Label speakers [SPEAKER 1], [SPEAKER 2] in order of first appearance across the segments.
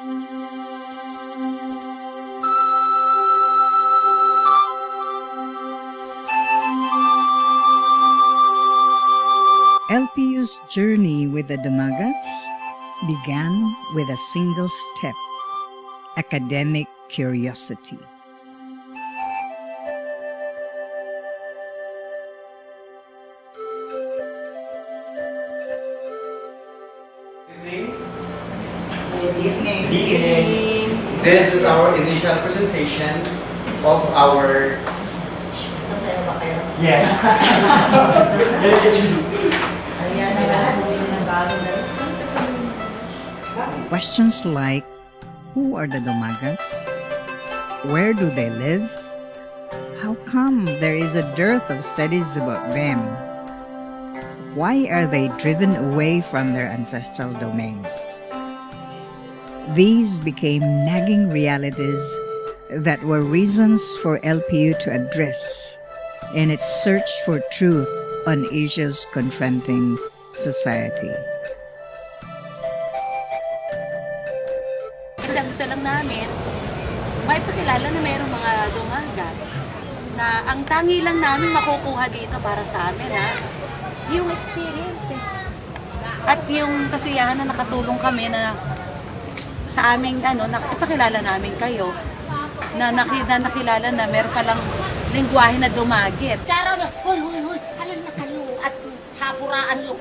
[SPEAKER 1] LPU's journey with the Dumagats began with a single step: academic curiosity.
[SPEAKER 2] Good evening.
[SPEAKER 3] Good evening. This is our initial presentation of our...
[SPEAKER 2] Masaya ba kayo?
[SPEAKER 3] Yes.
[SPEAKER 2] Ayan na lahat. Bumili ng bago na.
[SPEAKER 1] Questions like, who are the Dumagats? Where do they live? How come there is a dearth of studies about them? Why are they driven away from their ancestral domains? These became nagging realities that were reasons for LPU to address in its search for truth on issues confronting society.
[SPEAKER 4] Kasi ang gusto lang namin, may pakilala na mayroong mga dumagat na ang tangi lang namin makukuha dito para sa amin, yung experience at yung kasiyahan na nakatulong kami na sa aming ipakilala namin kayo na nakilala na meron palang lingwahe na dumagit.
[SPEAKER 5] Karaw na, hoy, halin na kayo at hapuraan nyo.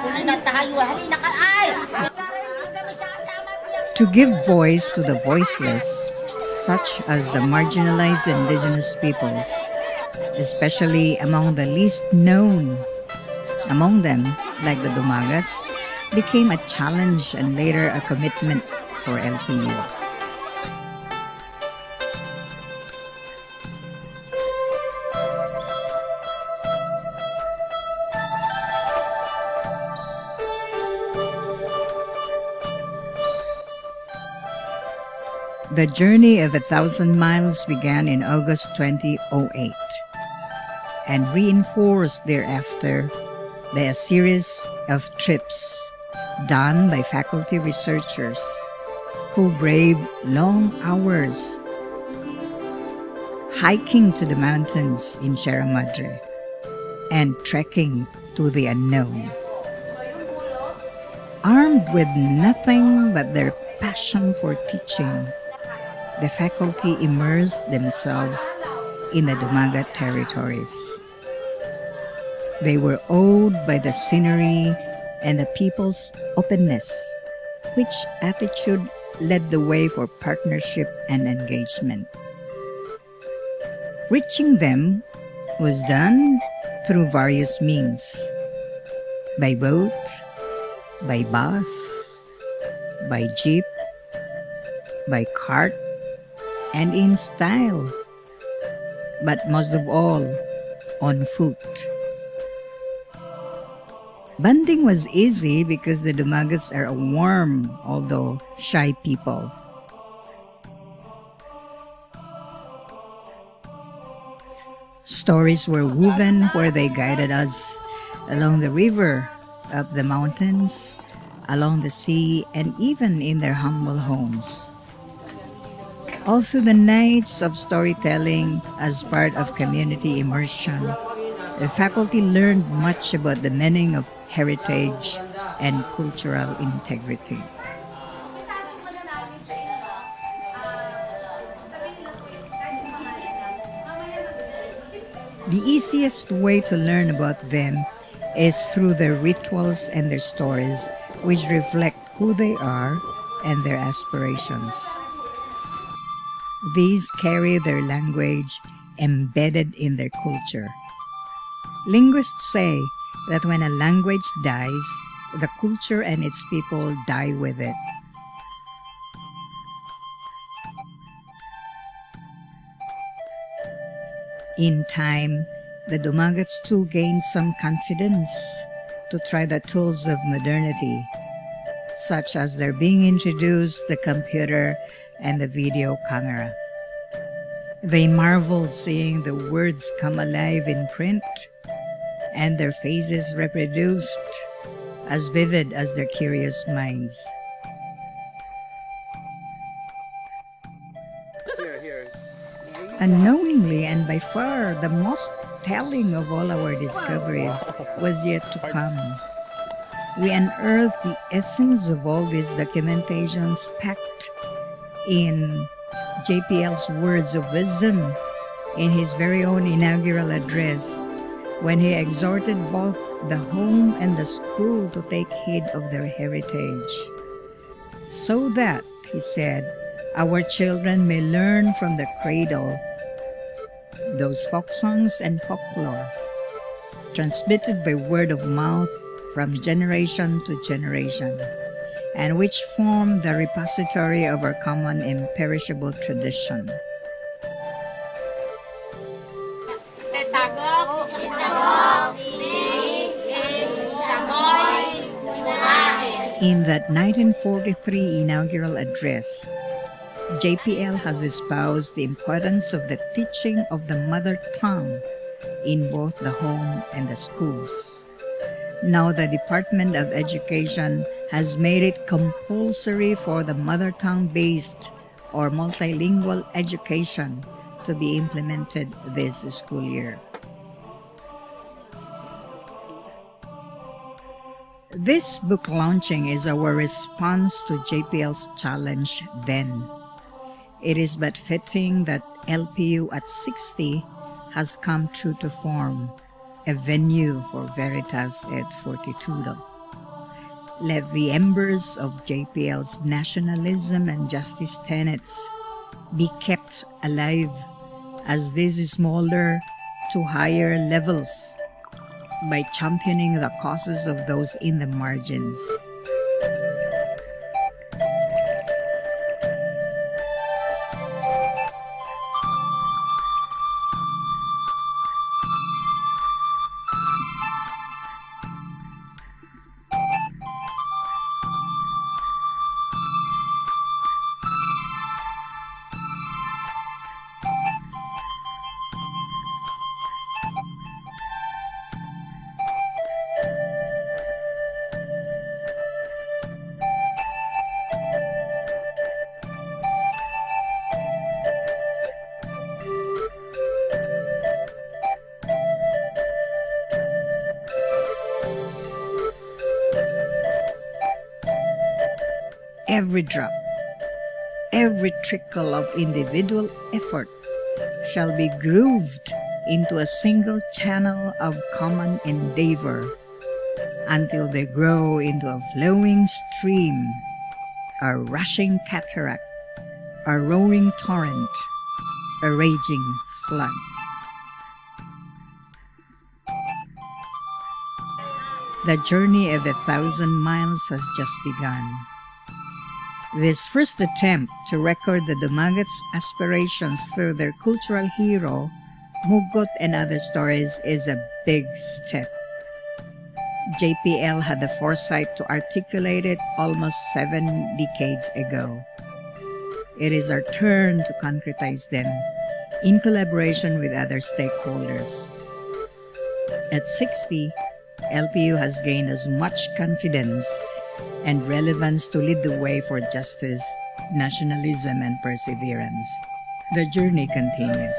[SPEAKER 5] Huli na tayo, halin na kayo, ay!
[SPEAKER 1] To give voice to the voiceless, such as the marginalized indigenous peoples, especially among the least known. Among them, like the Dumagats, became a challenge and later a commitment for LPU. The journey of 1,000 miles began in August 2008 and reinforced thereafter by a series of trips done by faculty researchers who braved long hours hiking to the mountains in Sierra Madre and trekking to the unknown. Armed with nothing but their passion for teaching, the faculty immersed themselves in the Dumagat territories. They were awed by the scenery and the people's openness, which attitude led the way for partnership and engagement. Reaching them was done through various means: by boat, by bus, by jeep, by cart, and in style, but most of all, on foot. Bonding was easy because the Dumagats are a warm, although shy people. Stories were woven where they guided us along the river, up the mountains, along the sea, and even in their humble homes. All through the nights of storytelling as part of community immersion, the faculty learned much about the meaning of heritage and cultural integrity. The easiest way to learn about them is through their rituals and their stories, which reflect who they are and their aspirations. These carry their language embedded in their culture. Linguists say that when a language dies, the culture and its people die with it. In time, the Dumagats too gained some confidence to try the tools of modernity, such as their being introduced the computer and the video camera. They marveled seeing the words come alive in print and their faces reproduced as vivid as their curious minds. Unknowingly and by far the most telling of all our discoveries was yet to come. We unearthed the essence of all these documentations packed in JPL's words of wisdom in his very own inaugural address when he exhorted both the home and the school to take heed of their heritage. So that, he said, our children may learn from the cradle those folk songs and folklore, transmitted by word of mouth from generation to generation, and which form the repository of our common imperishable tradition. In that 1943 inaugural address, JPL has espoused the importance of the teaching of the mother tongue in both the home and the schools. Now the Department of Education has made it compulsory for the mother tongue based or multilingual education to be implemented this school year. This book launching is our response to JPL's challenge then. It is but fitting that LPU at 60 has come true to form, a venue for Veritas et Fortitudo. Let the embers of JPL's nationalism and justice tenets be kept alive as these smolder to higher levels by championing the causes of those in the margins. Every drop, every trickle of individual effort shall be grooved into a single channel of common endeavor until they grow into a flowing stream, a rushing cataract, a roaring torrent, a raging flood. The journey of 1,000 miles has just begun. This first attempt to record the Dumagat's aspirations through their cultural hero, Mugot and other stories is a big step. JPL had the foresight to articulate it almost 7 decades ago. It is our turn to concretize them in collaboration with other stakeholders. At 60, LPU has gained as much confidence and relevance to lead the way for justice, nationalism, and perseverance. The journey continues.